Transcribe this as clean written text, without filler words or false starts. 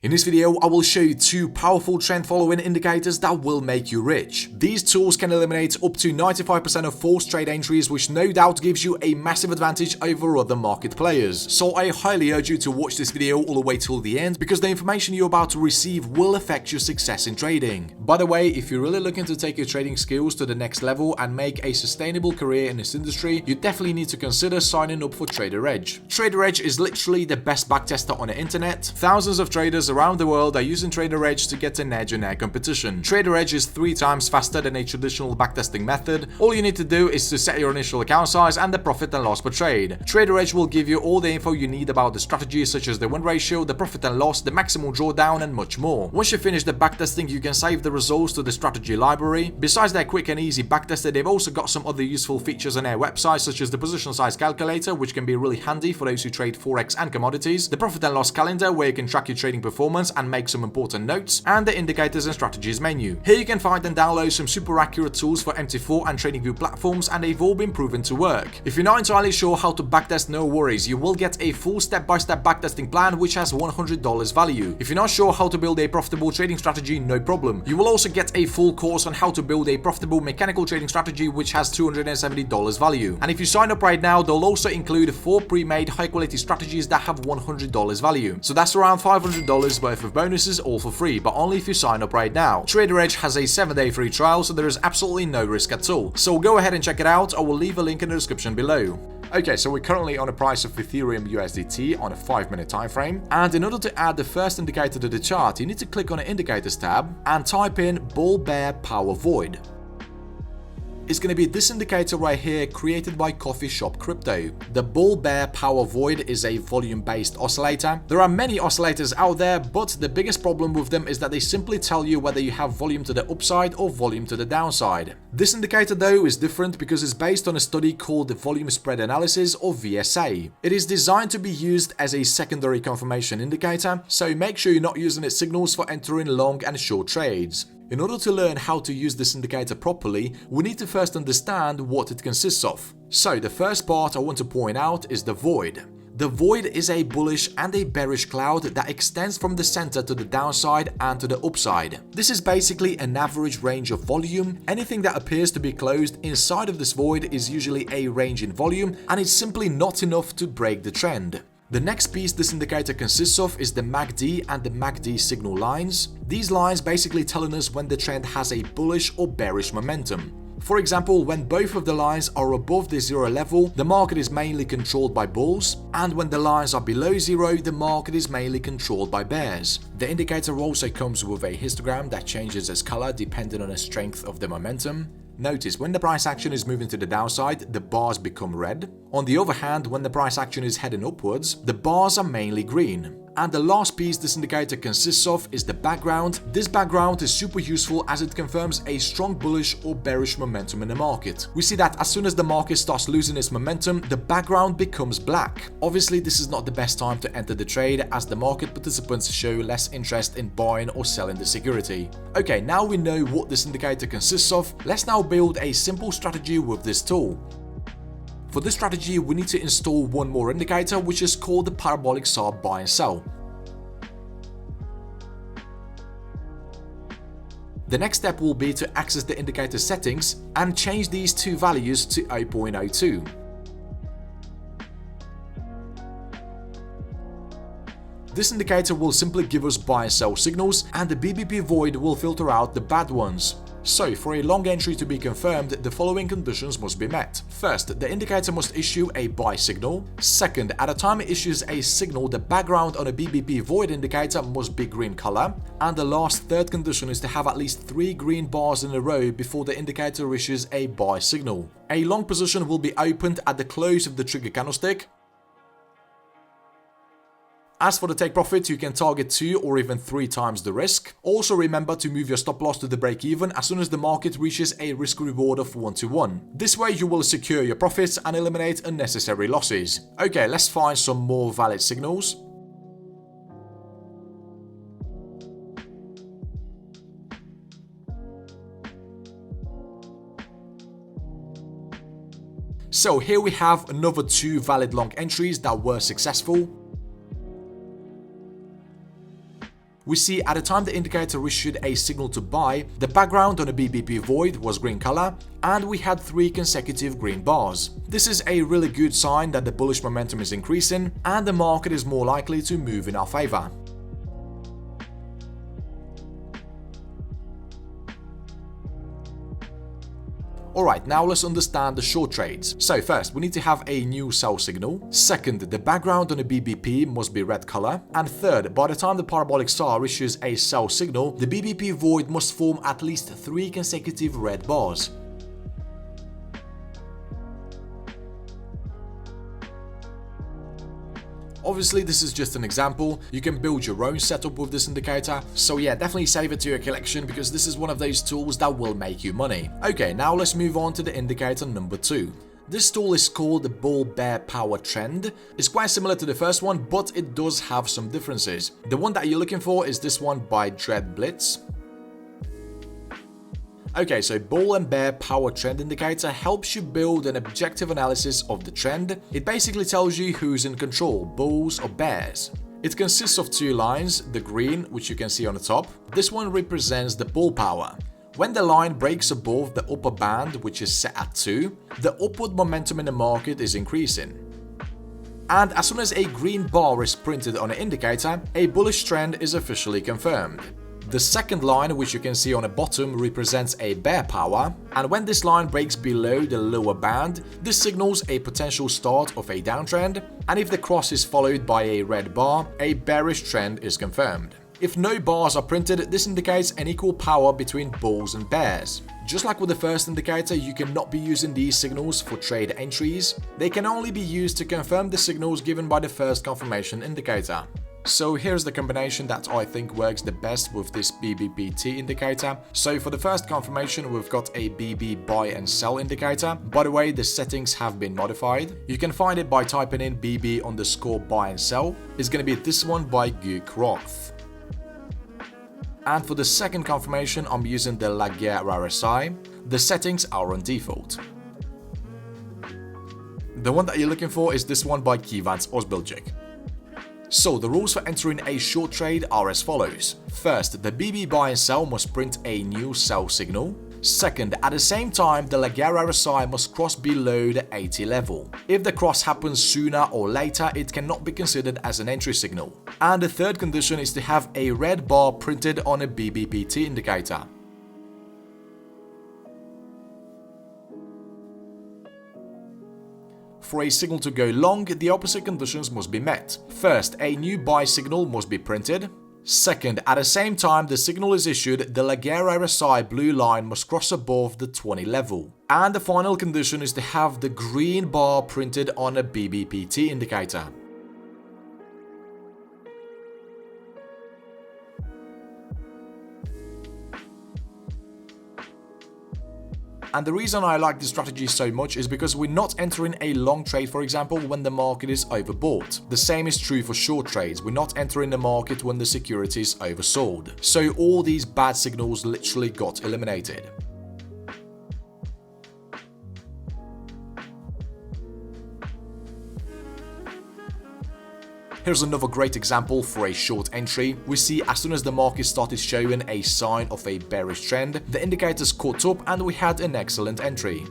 In this video, I will show you two powerful trend following indicators that will make you rich. These tools can eliminate up to 95% of false trade entries, which no doubt gives you a massive advantage over other market players. So I highly urge you to watch this video all the way till the end, because the information you're about to receive will affect your success in trading. By the way, if you're really looking to take your trading skills to the next level and make a sustainable career in this industry, you definitely need to consider signing up for TraderEdge. TraderEdge is literally the best backtester on the internet. Thousands of traders around the world are using TraderEdge to get an edge in their competition. TraderEdge is 3 times faster than a traditional backtesting method. All you need to do is to set your initial account size and the profit and loss per trade. TraderEdge will give you all the info you need about the strategy, such as the win ratio, the profit and loss, the maximal drawdown, and much more. Once you finish the backtesting, you can save the results to the strategy library. Besides their quick and easy backtester, they've also got some other useful features on their website, such as the position size calculator, which can be really handy for those who trade forex and commodities, the profit and loss calendar, where you can track your trading performance and make some important notes, and the indicators and strategies menu. Here you can find and download some super accurate tools for MT4 and TradingView platforms, and they've all been proven to work. If you're not entirely sure how to backtest, no worries, you will get a full step-by-step backtesting plan which has $100 value. If you're not sure how to build a profitable trading strategy, no problem. You will also get a full course on how to build a profitable mechanical trading strategy which has $270 value. And if you sign up right now, they'll also include 4 pre-made high-quality strategies that have $100 value. So that's around $500 worth of bonuses, all for free, but only if you sign up right now. TraderEdge has a 7-day free trial, so there is absolutely no risk at all. So go ahead and check it out. I will leave a link in the description below. Okay, so we're currently on a price of Ethereum USDT on a 5-minute time frame, and in order to add the first indicator to the chart, you need to click on the Indicators tab and type in Bull Bear Power Void. It's going to be this indicator right here, created by Coffee Shop Crypto. The Bull Bear Power Void is a volume-based oscillator. There are many oscillators out there, but the biggest problem with them is that they simply tell you whether you have volume to the upside or volume to the downside. This indicator though is different because it's based on a study called the Volume Spread Analysis, or VSA. It is designed to be used as a secondary confirmation indicator, so make sure you're not using its signals for entering long and short trades. In order to learn how to use this indicator properly, we need to first understand what it consists of. So the first part I want to point out is the void. The void is a bullish and a bearish cloud that extends from the center to the downside and to the upside. This is basically an average range of volume. Anything that appears to be closed inside of this void is usually a range in volume, and it's simply not enough to break the trend. The next piece this indicator consists of is the MACD and the MACD signal lines. These lines basically telling us when the trend has a bullish or bearish momentum. For example, when both of the lines are above the zero level, the market is mainly controlled by bulls, and when the lines are below zero, the market is mainly controlled by bears. The indicator also comes with a histogram that changes its color depending on the strength of the momentum. Notice when the price action is moving to the downside, the bars become red. On the other hand, when the price action is heading upwards, the bars are mainly green. And the last piece this indicator consists of is the background. This background is super useful as it confirms a strong bullish or bearish momentum in the market. We see that as soon as the market starts losing its momentum, the background becomes black. Obviously, this is not the best time to enter the trade, as the market participants show less interest in buying or selling the security. Okay, now we know what this indicator consists of. Let's now build a simple strategy with this tool. For this strategy, we need to install one more indicator, which is called the parabolic SAR buy and sell. The next step will be to access the indicator settings and change these two values to 0.02. This indicator will simply give us buy and sell signals, and the BBP void will filter out the bad ones. So, for a long entry to be confirmed, the following conditions must be met. First, the indicator must issue a buy signal. Second, at the time it issues a signal, the background on a BBP void indicator must be green color. And the last, third condition is to have at least 3 green bars in a row before the indicator issues a buy signal. A long position will be opened at the close of the trigger candlestick. As for the take profit, you can target 2 or even 3 times the risk. Also remember to move your stop loss to the break even as soon as the market reaches a risk reward of 1-to-1. This way you will secure your profits and eliminate unnecessary losses. Okay, let's find some more valid signals. So here we have another 2 valid long entries that were successful. We see at the time the indicator issued a signal to buy, the background on a BBP void was green color, and we had 3 consecutive green bars. This is a really good sign that the bullish momentum is increasing and the market is more likely to move in our favor. Alright, now let's understand the short trades. So first, we need to have a new sell signal. Second, the background on a BBP must be red color. And third, by the time the parabolic star issues a sell signal, the BBP void must form at least 3 consecutive red bars. Obviously, this is just an example. You can build your own setup with this indicator. So yeah, definitely save it to your collection because this is one of those tools that will make you money. Okay, now let's move on to the indicator number 2. This tool is called the bull bear power trend. It's quite similar to the first one, but it does have some differences. The one that you're looking for is this one by TradedBlitz. Okay, so bull and bear power trend indicator helps you build an objective analysis of the trend. It basically tells you who's in control, bulls or bears. It consists of 2 lines, the green, which you can see on the top. This one represents the bull power. When the line breaks above the upper band, which is set at 2, the upward momentum in the market is increasing. And as soon as a green bar is printed on an indicator, a bullish trend is officially confirmed. The second line, which you can see on the bottom, represents a bear power, and when this line breaks below the lower band, this signals a potential start of a downtrend, and if the cross is followed by a red bar, a bearish trend is confirmed. If no bars are printed, this indicates an equal power between bulls and bears. Just like with the first indicator, you cannot be using these signals for trade entries. They can only be used to confirm the signals given by the first confirmation indicator. So here's the combination that I think works the best with this BBPT indicator. So for the first confirmation, we've got a BB buy and sell indicator. By the way, the settings have been modified. You can find it by typing in BB_buy and sell. It's going to be this one by Gook Roth. And for the second confirmation, I'm using the Laguerre RSI. The settings are on default. The one that you're looking for is this one by Keyvance Osbiljic. So the rules for entering a short trade are as follows. First, the BB buy and sell must print a new sell signal. Second, at the same time, the Laguerre RSI must cross below the 80 level. If the cross happens sooner or later, it cannot be considered as an entry signal. And the third condition is to have a red bar printed on a BBPT indicator. For a signal to go long, the opposite conditions must be met. First, a new buy signal must be printed. Second, at the same time the signal is issued, the Laguerre RSI blue line must cross above the 20 level. And the final condition is to have the green bar printed on a BBPT indicator. And the reason I like this strategy so much is because we're not entering a long trade, for example, when the market is overbought. The same is true for short trades. We're not entering the market when the security is oversold. So all these bad signals literally got eliminated. Here's another great example for a short entry. We see as soon as the market started showing a sign of a bearish trend, the indicators caught up and we had an excellent entry.